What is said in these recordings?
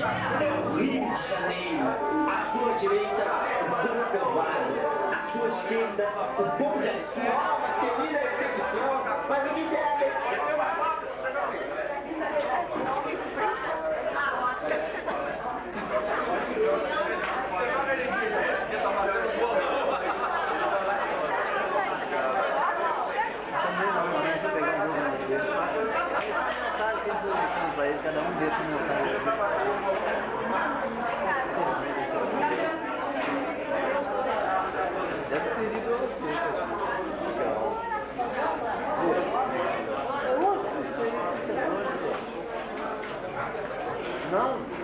é o Rio de Janeiro. À sua direita, o Dom Pelvado. À sua esquerda, o Pão de Açúcar. Mas que linda recepção, rapaz. Mas o que será que cada um desses mensagens. Deve ter ido a você. Não?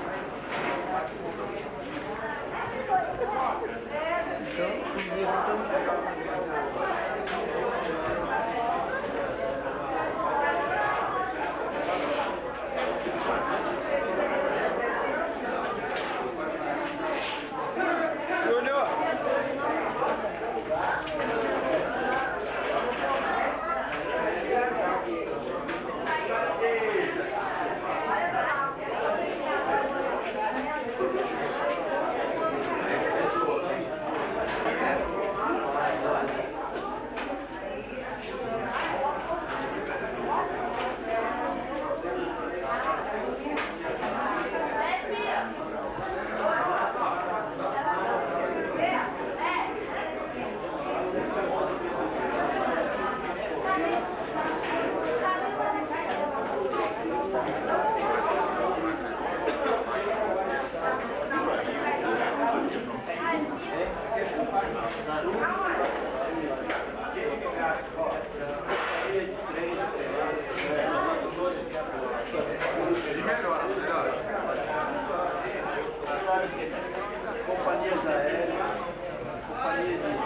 Companhias aéreas, companhias de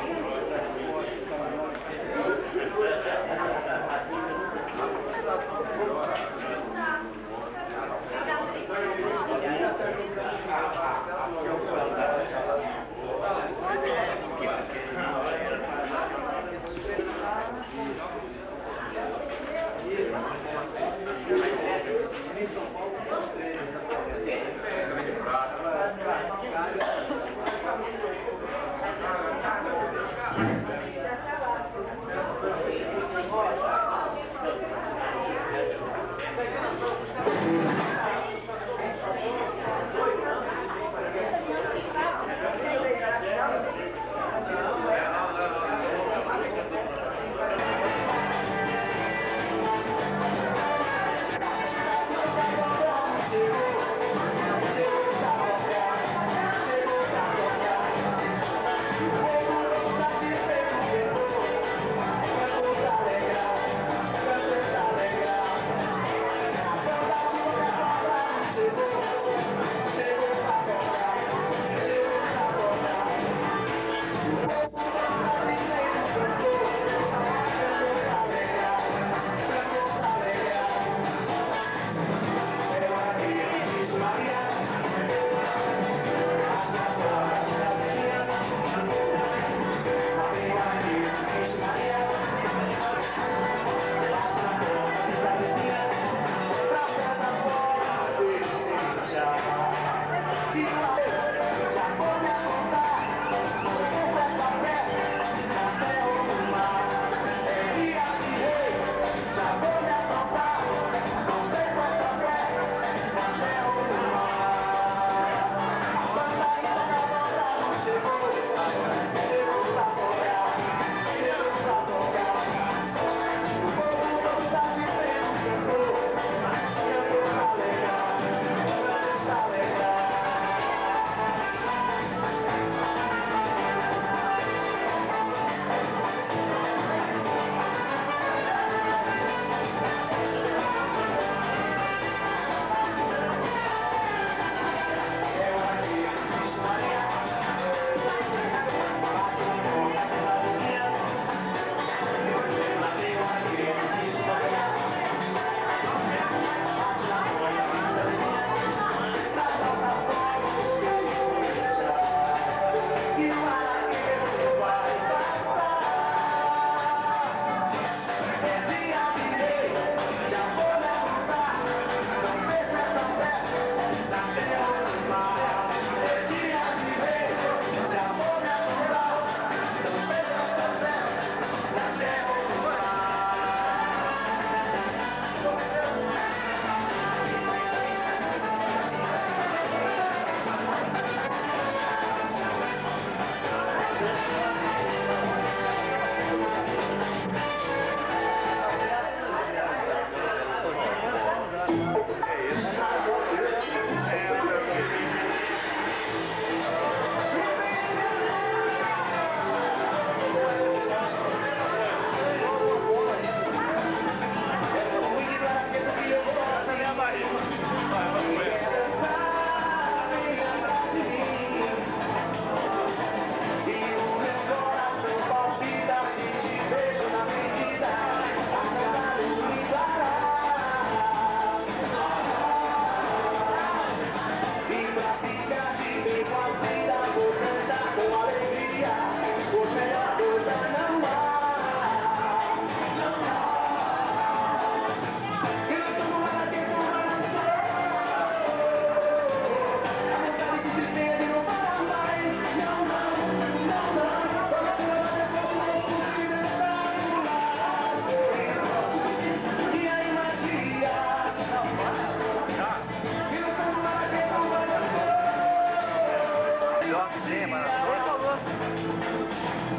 Sim, mas por favor.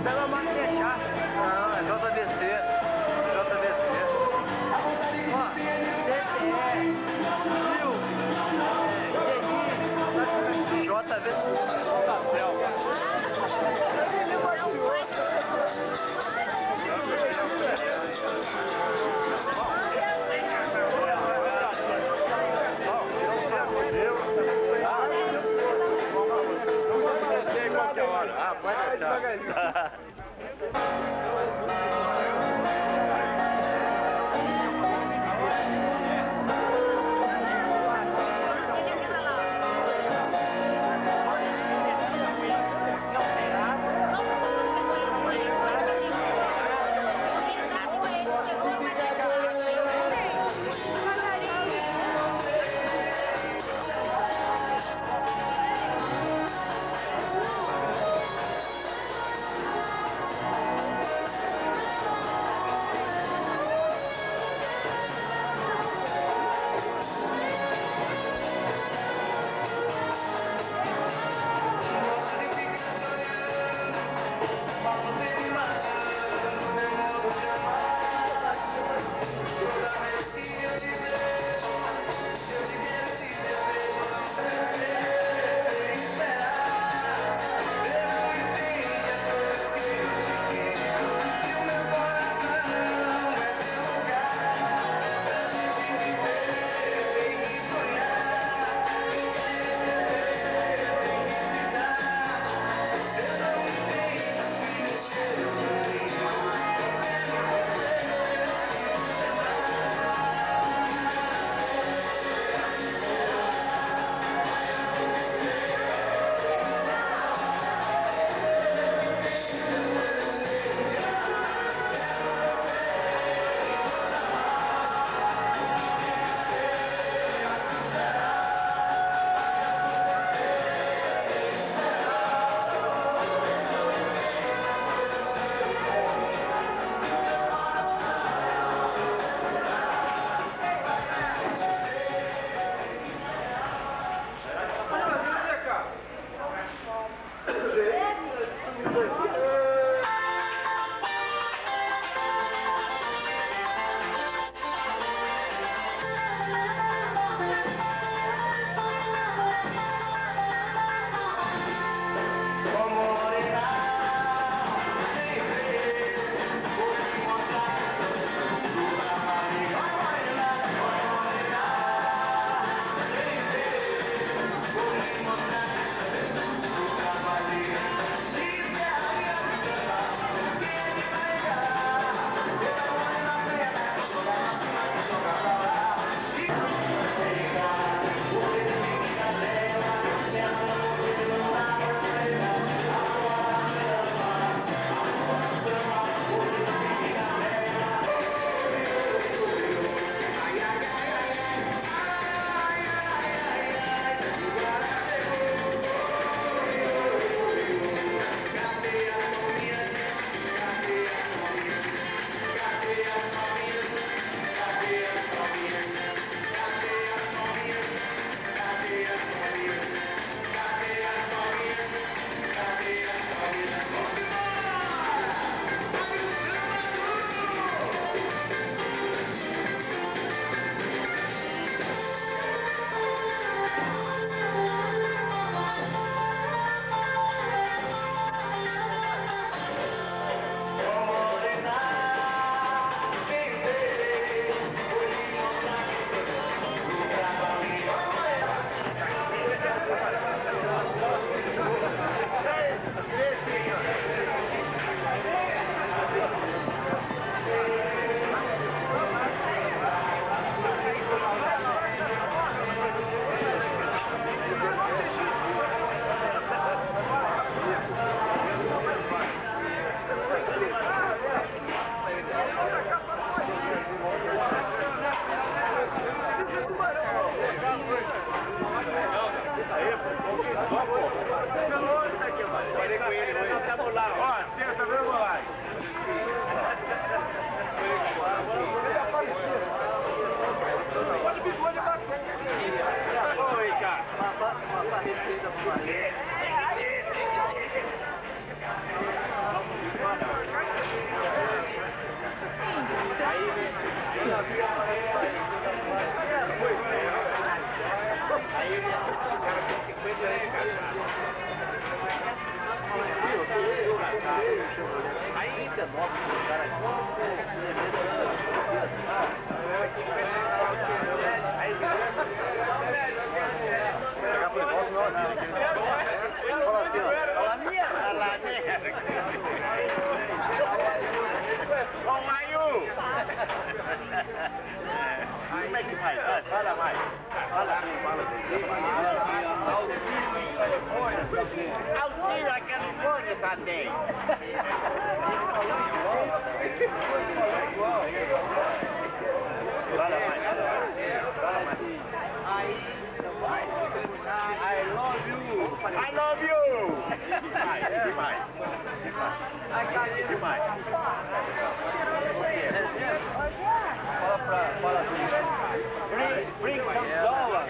Pela máquina chata. Não, é JVC. JVC. Ó, DTE, Rio, JVC. Ah, pode deixar. Uma receita para Como é que vai? Fala mais. Auxílio a Califórnia também. Fala mais. I love you. Demais. Fala assim. Bring some dollar.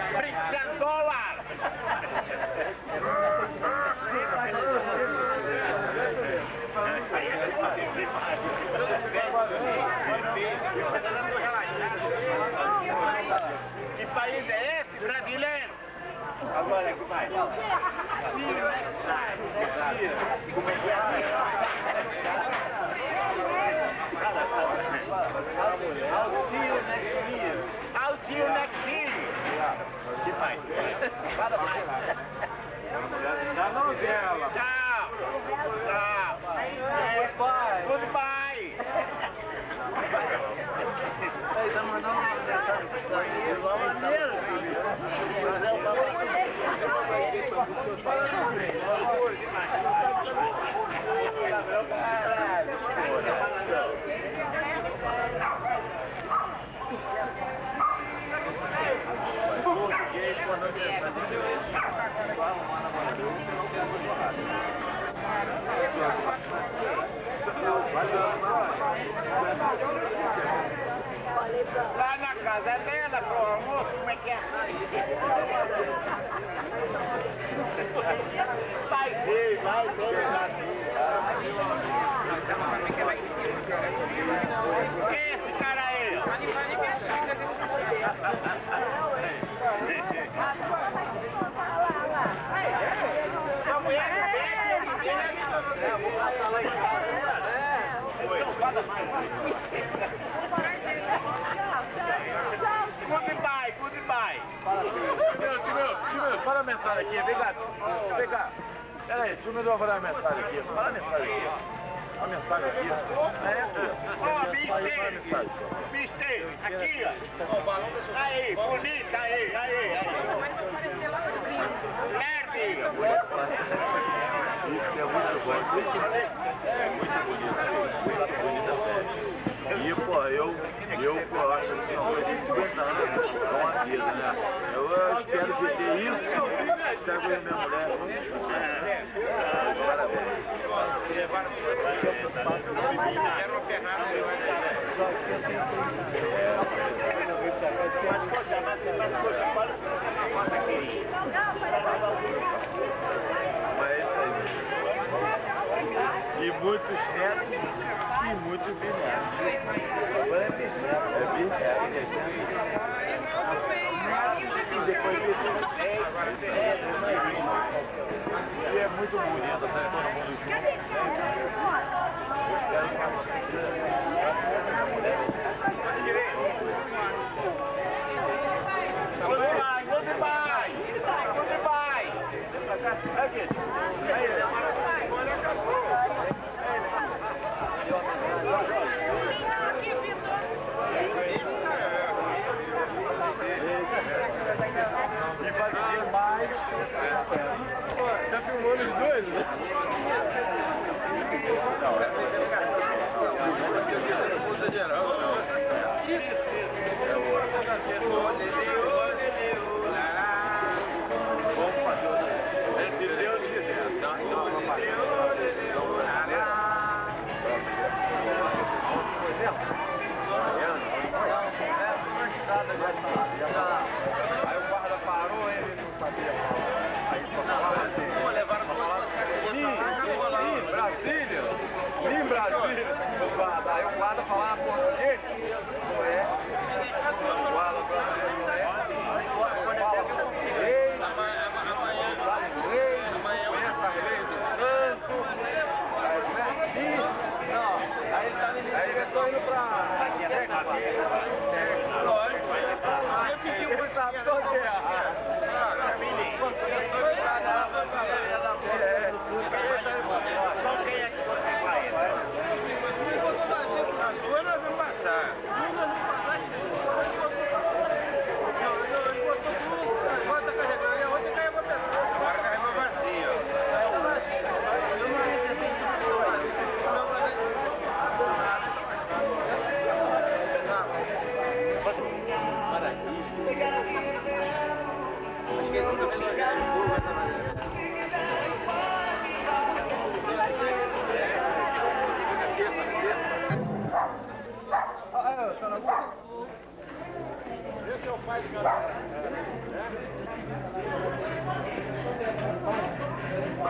Que país é esse? Brasileiro. Agora que vai. Como é que é? I'll see you next year. Que vai? Fala mais. Da novela. Tchau. Goodbye. Tá mandando uma mensagem pra lá na casa dela, pro almoço, como é que é? Vai ver. Quem é esse cara aí? A mulher vou passar lá em casa. Oi. Goodbye. Fala a mensagem aqui, vem cá. Pera aí, deixa eu me falar a mensagem aqui. Fala a mensagem aqui. A mensagem aqui. Ó, Mister, aqui, ó. Aí, bonita, aí. Isso é muito bom, muito bonito. E, pô, eu acho assim, ó, 50 anos é uma vida, né? Eu espero que ter isso, estar com a minha mulher. Parabéns. E muitos netos e muitos bisnetos. Agora é bisneto, e depois bisneto. E é muito bonito, sabe? Todo mundo junto. Eu espero que a mulher. Goodbye. Aqui. E vai ter mais. Tá filmando os dois, né? Não, é geral. Vamos fazer outra. Se Deus quiser. Aí o guarda parou, ele não sabia falar. Aí só falava assim. Levaram pra lá. Ih, Brasil.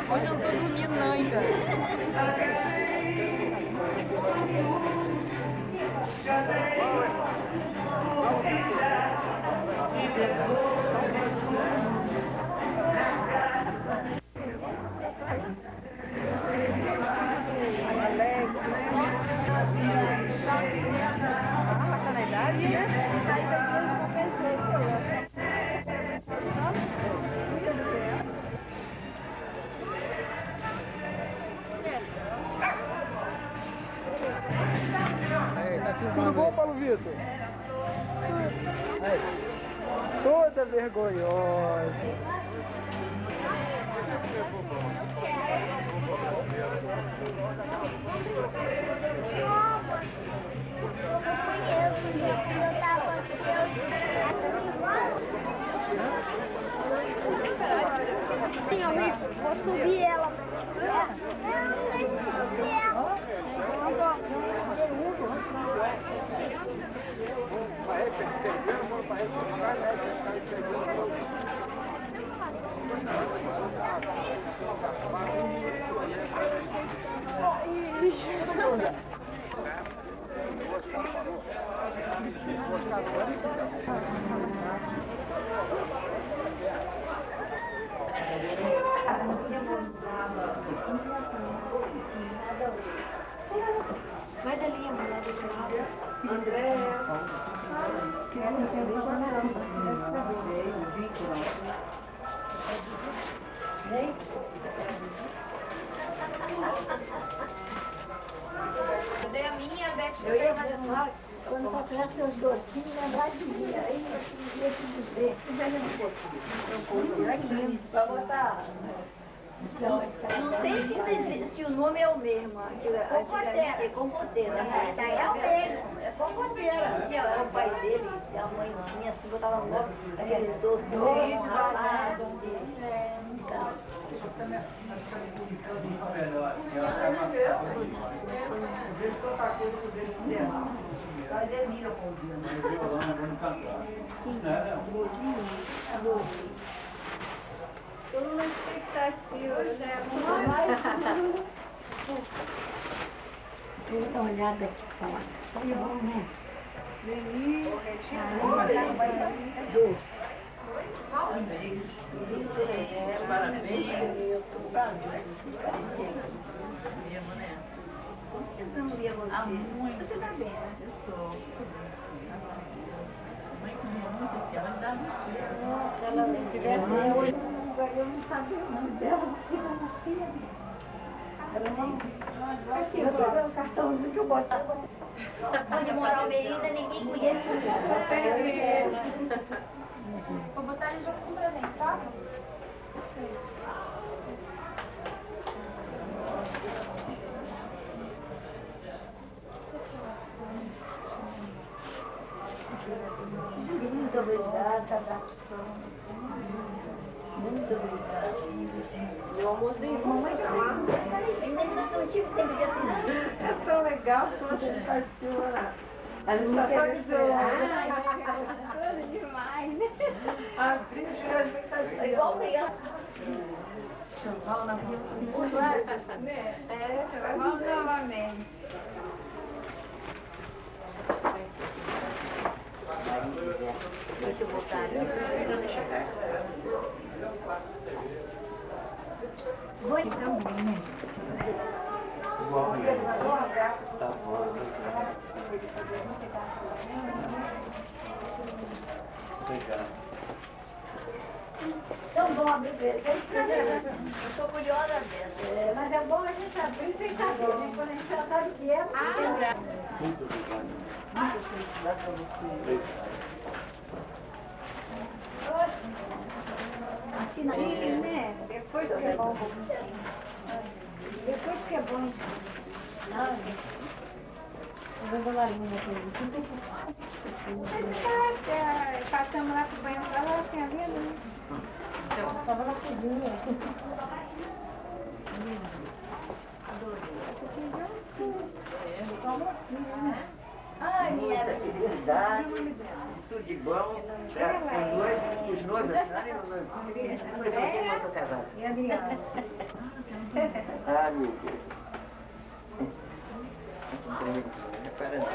Hoje eu não tô dormindo não, hein, cara. Tudo bom, Paulo Vitor? Aí. Toda vergonhosa. Vou subir ela. Vai dali, André. Cadê a minha, Beth? Eu ia fazer quando comprasse os docinhos, lembrar de mim. Aí eu ia te dizer. Já não consegui. Vai botar. Não sei se o nome é o mesmo. Compoteira. Compoteira. É o mesmo. É compoteira. Era o pai dele, a mãe tinha, assim, botava logo aqueles doces ralados. Mas é mira com o Tô numa expectativa, né? Dá uma olhada aqui, falar. Olha bom, né? Eu não sabia o nome dela, porque ela não tinha. Ela não. Aqui, eu vou ver o cartãozinho que eu botava. Onde morar o Belinda, ninguém conhece. Vou botar ele junto com o presente, tá? Muito obrigada. Muito obrigada. Meu amorzinho, mamãe chamar. Ainda não tive tempo de assinar. É tão legal quando ele participa. Ela está Tudo demais, né? a expectativa. É igual criança. Vamos novamente. Deixa eu botar ali. Vou entrar muito, né? Tá bom. Obrigado. Tão bom abrir presente. Eu estou curiosa dessa. Mas é bom a gente abrir sem saber, né? Quando a gente já sabe o que é. Muito obrigado. Muito felicidade para você. Aqui na Sim, né? Depois que é bom. Depois que é bom. Eu vou lá aqui. Passamos lá pro banho pra lá, tinha vindo, né? Eu estava na cozinha. Ai, minha felicidade, tudo de bom, os noivos, não é o noivo, depois eu tenho outro casado. E a minha? tarugo. Repara não.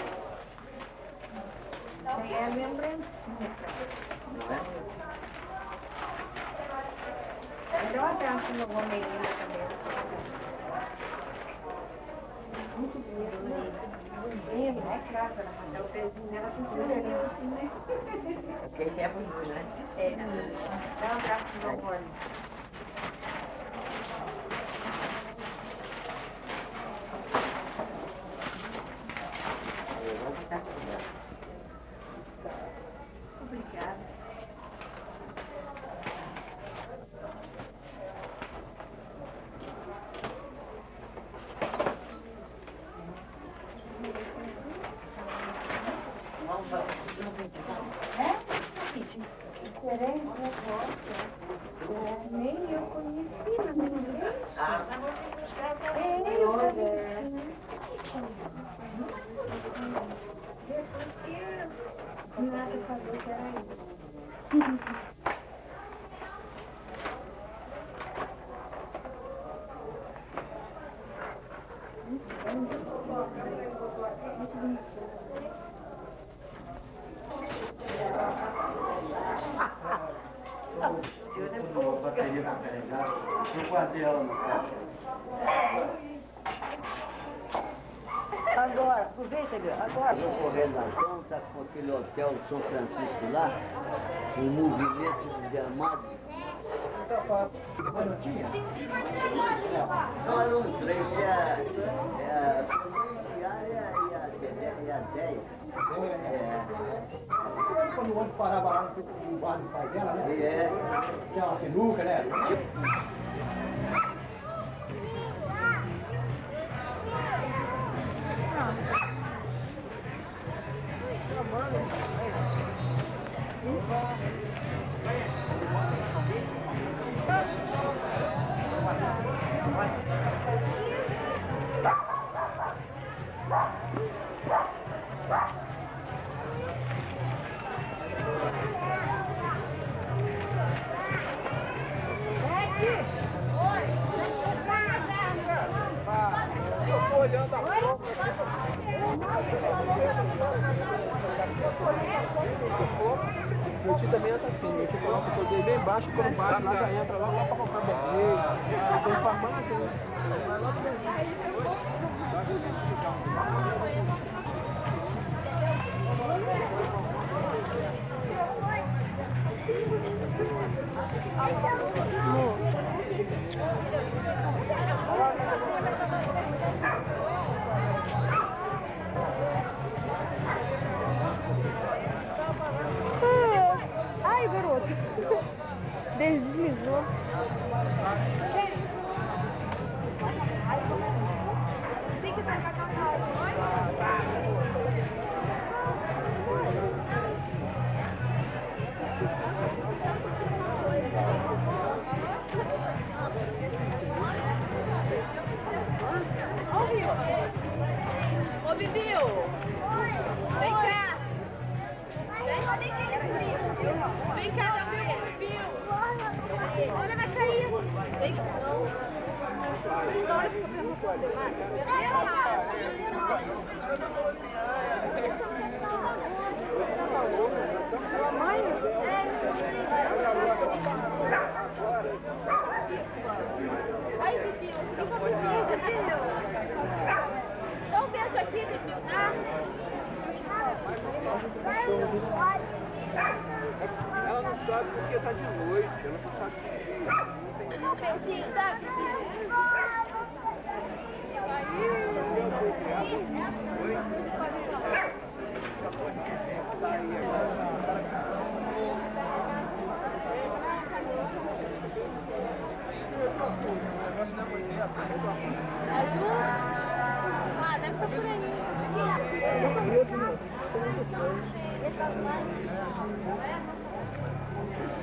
É a lembrancinha. Não é? Deu um abraço no Romeirinho na cabeça. Muito bonito, né? Claro, para mandar o pezinho dela com o assim, né? Porque esse é bonito, né? É. Dá um abraço no Romeirinho. Obrigada. Nem eu conheci, mas ninguém. Ah, mas você buscar Depois que nada falou que era isso. bateria para carregar, eu guardei ela no caixa. Agora, aproveita, agora. Eu correndo na ponta com aquele hotel São Francisco lá, um movimento de amados. Não, não, três é a diária e a 10. Quando o ônibus parava lá no bar do pai dela, né? É. Tinha uma sinuca, né? Meu tio também é assim, meu tio coloca o poder bem baixo, quando bate lá já entra logo lá pra comprar bebê. Tem farmácia, né? Vai logo Ai, garoto. Deslizou. Tem que sair pra cantar. Ô, Bibiu! Vem cá! Vem cá, Bibiu! Olha, vai cair! Vem cá! Na hora que eu pergunto, Ai, Bibiu, fica comigo, Bibiu! Dá um beijo aqui, Bibiu, tá? Ela não sabe porque tá de noite, ela não sabe que... Um beijinho, tá, Bibiu? Ah, deve estar por aí.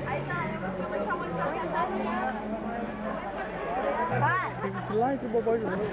Aí tá, eu vou deixar o olho pra sentar Tem que ir lá esse bobó de novo.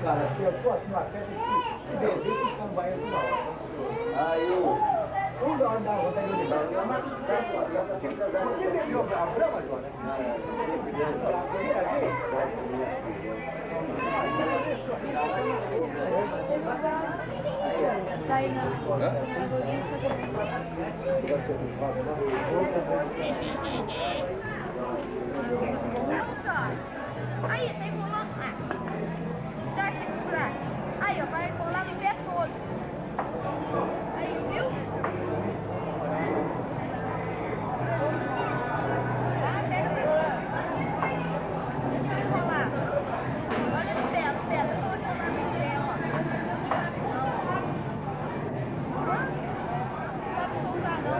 cara, aqui, eu tô assim, uma festa que beber e ficar no banheiro toda hora. Aí eu... Toda hora dá vontade de beber. Você bebeu a brama, Joana? Sai na aí, tem rolando. Dá esse buraco. Aí, ó, vai rolar no pé todo. Aí, viu? Tá, pega pra cá. Deixa eu rolar. Olha no pé, eu vou rolar no pé, ó. Não pode soltar, não.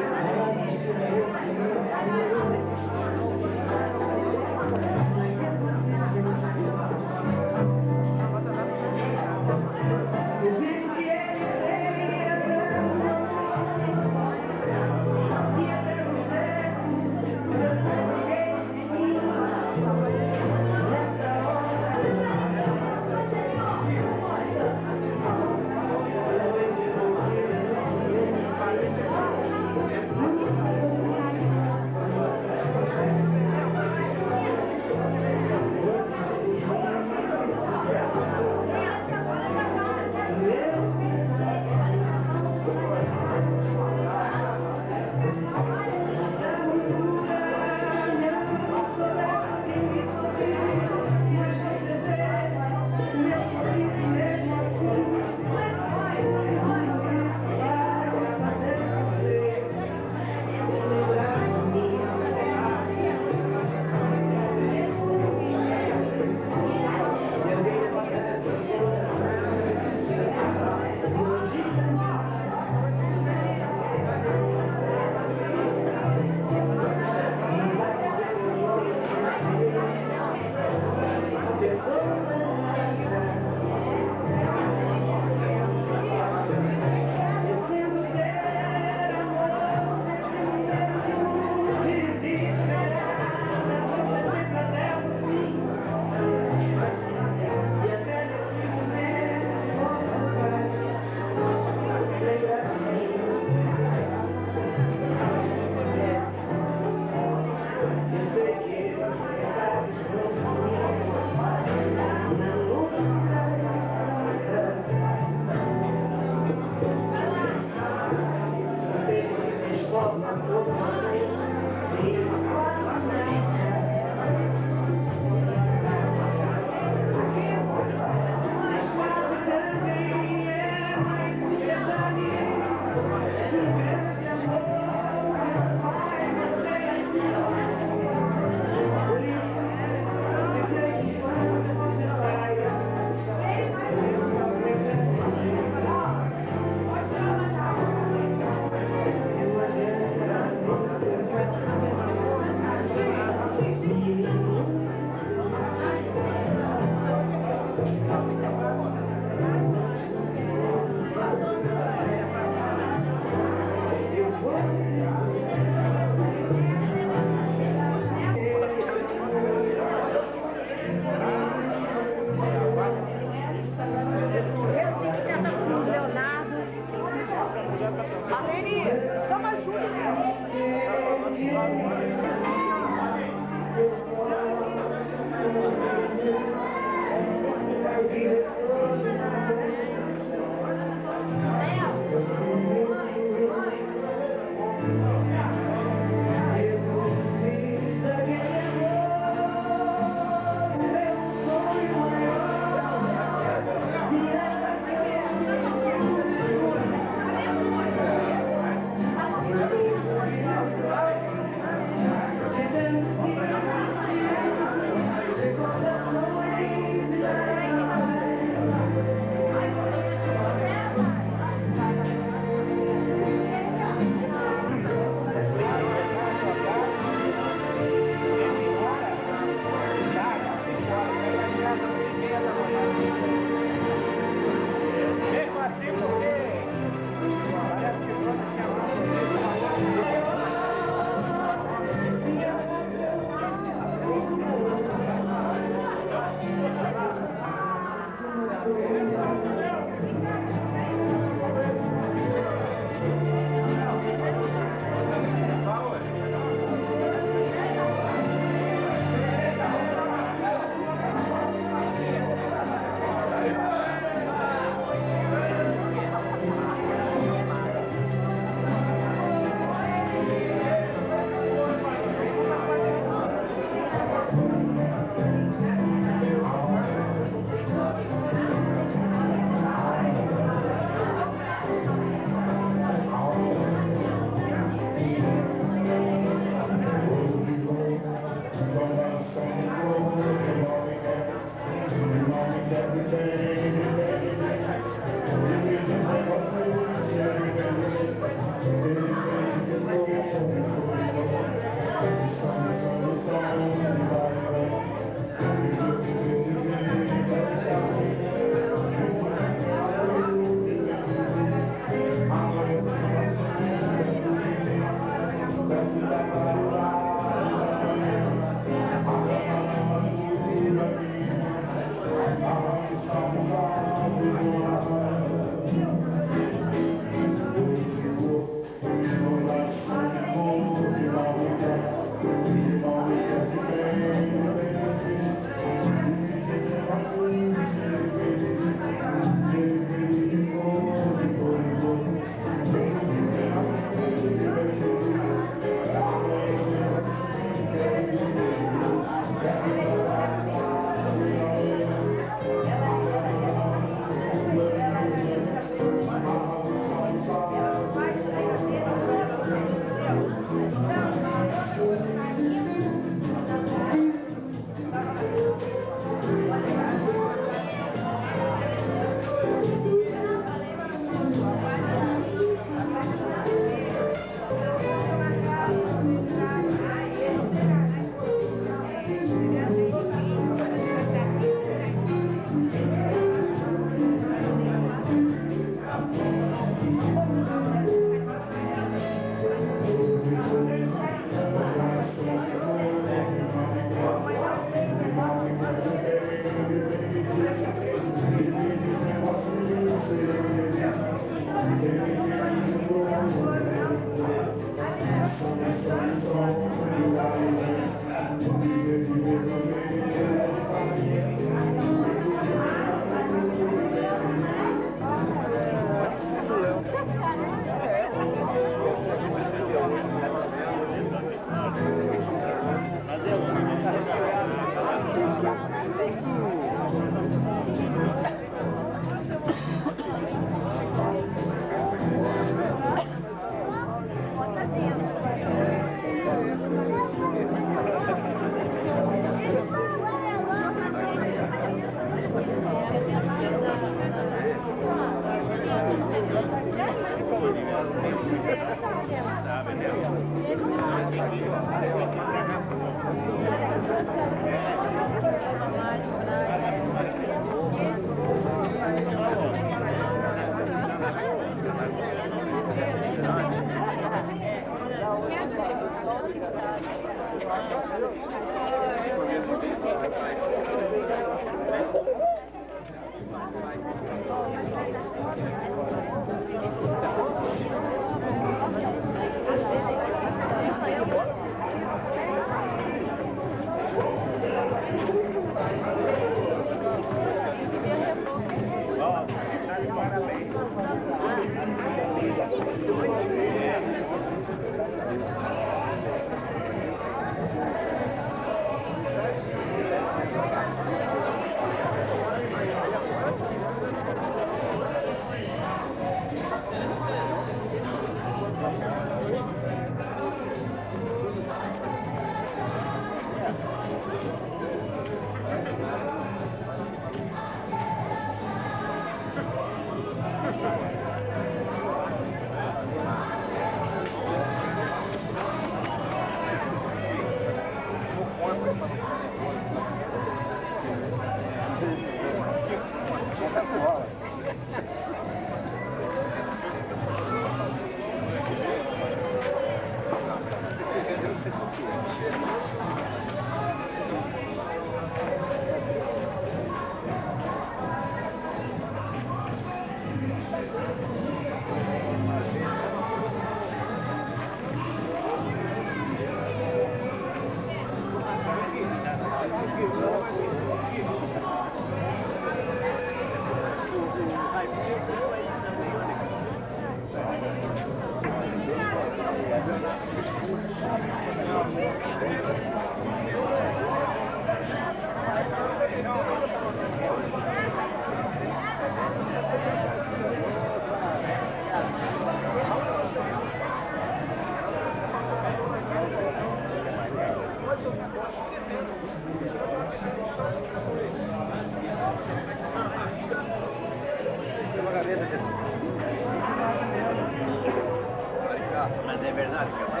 Mas é verdade que é uma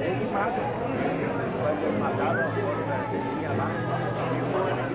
Ele mata. vai ter matado a flor, né? Ele ia lá.